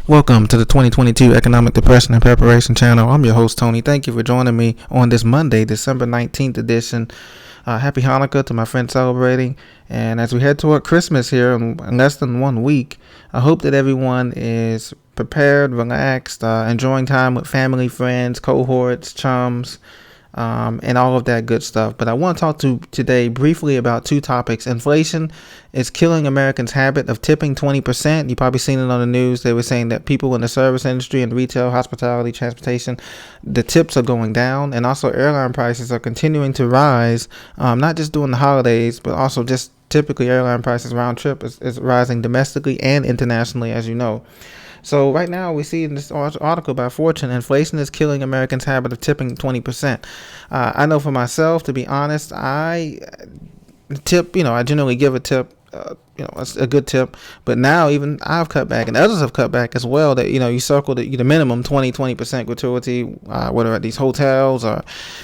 Welcome to the 2022 Economic Depression and Preparation Channel. I'm your host, Tony. Thank you for joining me on this Monday, December 19th edition. Happy Hanukkah to my friends celebrating. And as we head toward Christmas here in less than 1 week, I hope that everyone is prepared, relaxed, enjoying time with family, friends, cohorts, chums, and all of that good stuff. But I want to talk today briefly about two topics. Inflation is killing Americans' habit of tipping 20%. You've probably seen it on the news. They were saying that people in the service industry and retail, hospitality, transportation, the tips are going down. And also airline prices are continuing to rise, not just during the holidays, but also just typically airline prices round trip is rising domestically and internationally, as you know. So right now we see in this article by Fortune, inflation is killing Americans' habit of tipping 20%. I know for myself, to be honest, I tip, I generally give a tip, a good tip. But now even I've cut back and others have cut back as well. That, you circle the minimum 20% gratuity, whether at these hotels or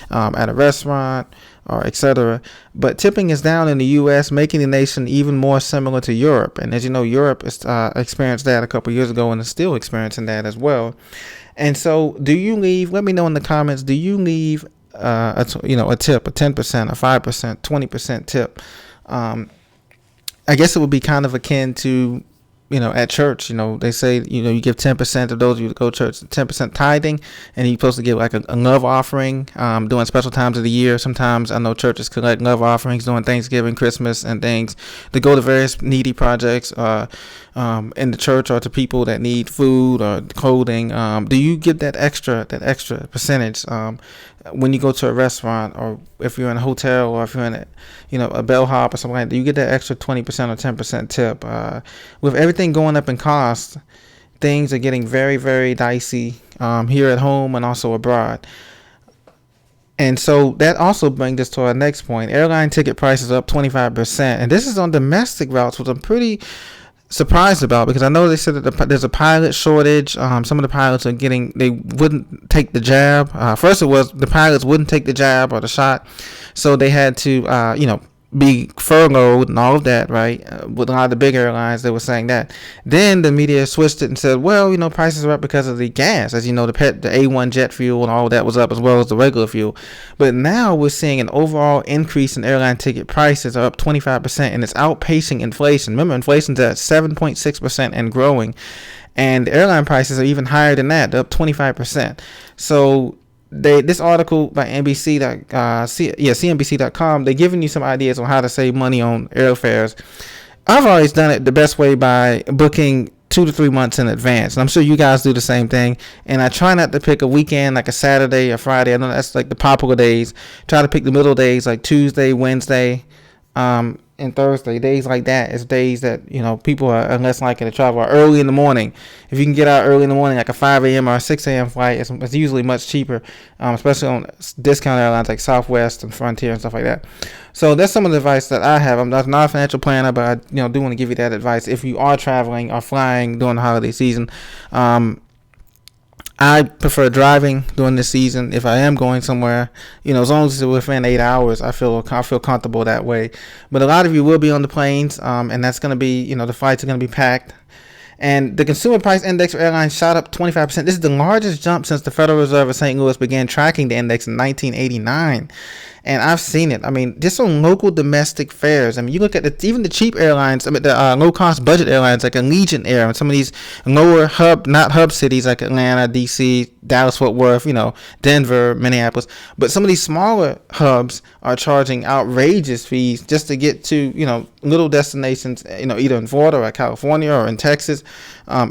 at a restaurant, or etc. But tipping is down in the U.S., making the nation even more similar to Europe. And as you know, Europe experienced that a couple of years ago and is still experiencing that as well. And so do you leave, let me know in the comments, do you leave a tip, a 10%, a 5%, 20% tip? I guess it would be kind of akin to, at church, they say, you give 10% of those you go to church, 10% tithing, and you're supposed to give like a love offering during special times of the year. Sometimes I know churches collect love offerings during Thanksgiving, Christmas, and things to go to various needy projects in the church or to people that need food or clothing. Do you get that extra percentage when you go to a restaurant, or if you're in a hotel, or if you're in a bellhop or something like that? You get that extra 20% or 10% tip. With everything going up in cost, things are getting very, very dicey here at home and also abroad. And so that also brings us to our next point. Airline ticket prices up 25%. And this is on domestic routes, which I'm pretty surprised about, because I know they said that there's a pilot shortage. Some of the pilots they wouldn't take the jab. First it was the pilots wouldn't take the jab or the shot, so they had to be furloughed and all of that, right? With a lot of the big airlines, they were saying that. Then the media switched it and said, well, prices are up because of the gas. As you know, the A1 jet fuel and all of that was up, as well as the regular fuel. But now we're seeing an overall increase in airline ticket prices, are up 25%, and it's outpacing inflation. Remember, inflation's at 7.6% and growing, and airline prices are even higher than that. They're up 25%. So this article by CNBC.com, they're giving you some ideas on how to save money on airfares. I've always done it the best way by booking 2 to 3 months in advance, and I'm sure you guys do the same thing. And I try not to pick a weekend like a Saturday or Friday. I know that's like the popular days. Try to pick the middle days like Tuesday, Wednesday, and Thursday. Days like that is days that people are less likely to travel. Or early in the morning, if you can get out early in the morning, like a 5 a.m. or a 6 a.m. flight, it's usually much cheaper, especially on discount airlines like Southwest and Frontier and stuff like that. So that's some of the advice that I have. I'm not a financial planner, but I do want to give you that advice if you are traveling or flying during the holiday season. I prefer driving during this season if I am going somewhere. As long as it's within 8 hours, I feel comfortable that way. But a lot of you will be on the planes, and that's going to be, the flights are going to be packed. And the consumer price index for airlines shot up 25%. This is the largest jump since the Federal Reserve of St. Louis began tracking the index in 1989. And I've seen it. Just on local domestic fares. You look at even the cheap airlines, the low-cost budget airlines like Allegiant Air, and some of these lower not hub cities like Atlanta, D.C., Dallas, Fort Worth, Denver, Minneapolis. But some of these smaller hubs are charging outrageous fees just to get to, little destinations, either in Florida or California or in Texas.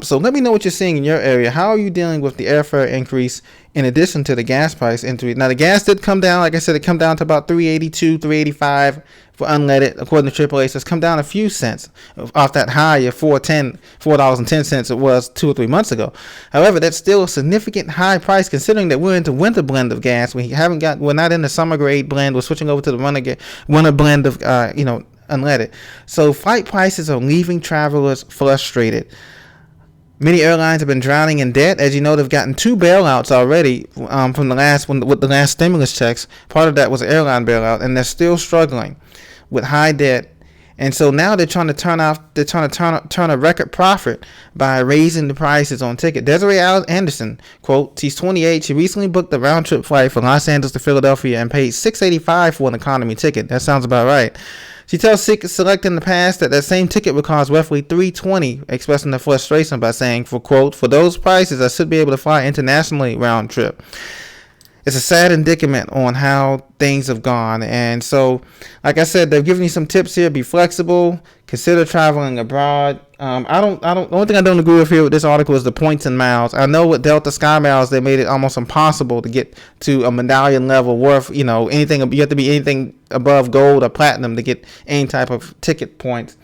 So let me know what you're seeing in your area. How are you dealing with the airfare increase in addition to the gas price into Now, the gas did come down. Like I said, it come down to about $3.82, $3.85 for unleaded, according to AAA. So it's come down a few cents off that high of $4.10 it was 2 or 3 months ago. However, that's still a significant high price considering that we're into winter blend of gas. We're not in the summer grade blend. We're switching over to the winter blend of unleaded. So flight prices are leaving travelers frustrated. Many airlines have been drowning in debt. As you know, they've gotten 2 bailouts already from with the last stimulus checks. Part of that was an airline bailout, and they're still struggling with high debt And so now they're trying to turn a record profit by raising the prices on ticket. Desiree Anderson, quote, she's 28. She recently booked a round trip flight from Los Angeles to Philadelphia and paid $685 for an economy ticket. That sounds about right. She tells Select in the past that same ticket would cost roughly $320, expressing her frustration by saying, for quote, for those prices, I should be able to fly internationally round trip. It's a sad indictment on how things have gone. And so, like I said, they're giving you some tips here. Be flexible. Consider traveling abroad. The only thing I don't agree with here with this article is the points and miles. I know with Delta Sky Miles, they made it almost impossible to get to a medallion level worth, anything. You have to be anything above gold or platinum to get any type of ticket points.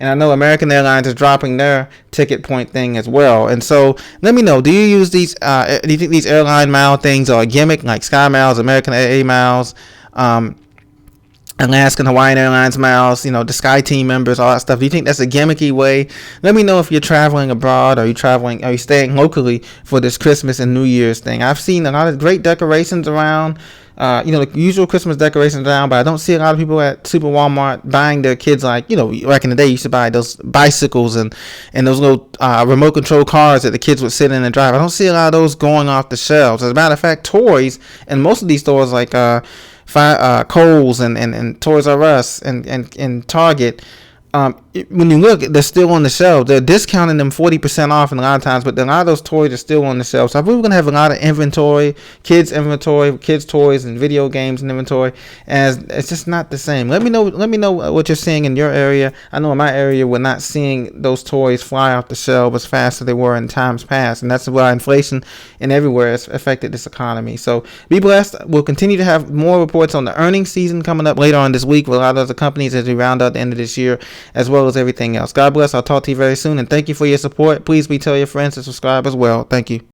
And I know American Airlines is dropping their ticket point thing as well. And so let me know, do you use these, do you think these airline mile things are a gimmick, like Sky Miles, American AA Miles, Alaska and Hawaiian Airlines miles, the Sky Team members, all that stuff? Do you think that's a gimmicky way? Let me know if you're traveling abroad, or are you staying locally for this Christmas and New Year's thing. I've seen a lot of great decorations around. The usual Christmas decorations around, but I don't see a lot of people at Super Walmart buying their kids, like, back in the day, you used to buy those bicycles and those little remote control cars that the kids would sit in and drive. I don't see a lot of those going off the shelves. As a matter of fact, toys in most of these stores, like Kohl's and Toys R Us and Target, when you look, they're still on the shelves. They're discounting them 40% off in a lot of times, but a lot of those toys are still on the shelves. So I believe we're going to have a lot of inventory, kids toys and video games and inventory, and it's just not the same. Let me know what you're seeing in your area. I know in my area, we're not seeing those toys fly off the shelf as fast as they were in times past, and that's why inflation and everywhere has affected this economy. So be blessed. We'll continue to have more reports on the earnings season coming up later on this week with a lot of other companies as we round out the end of this year, as well as everything else. God bless. I'll talk to you very soon, and thank you for your support. Please tell your friends to subscribe as well. Thank you.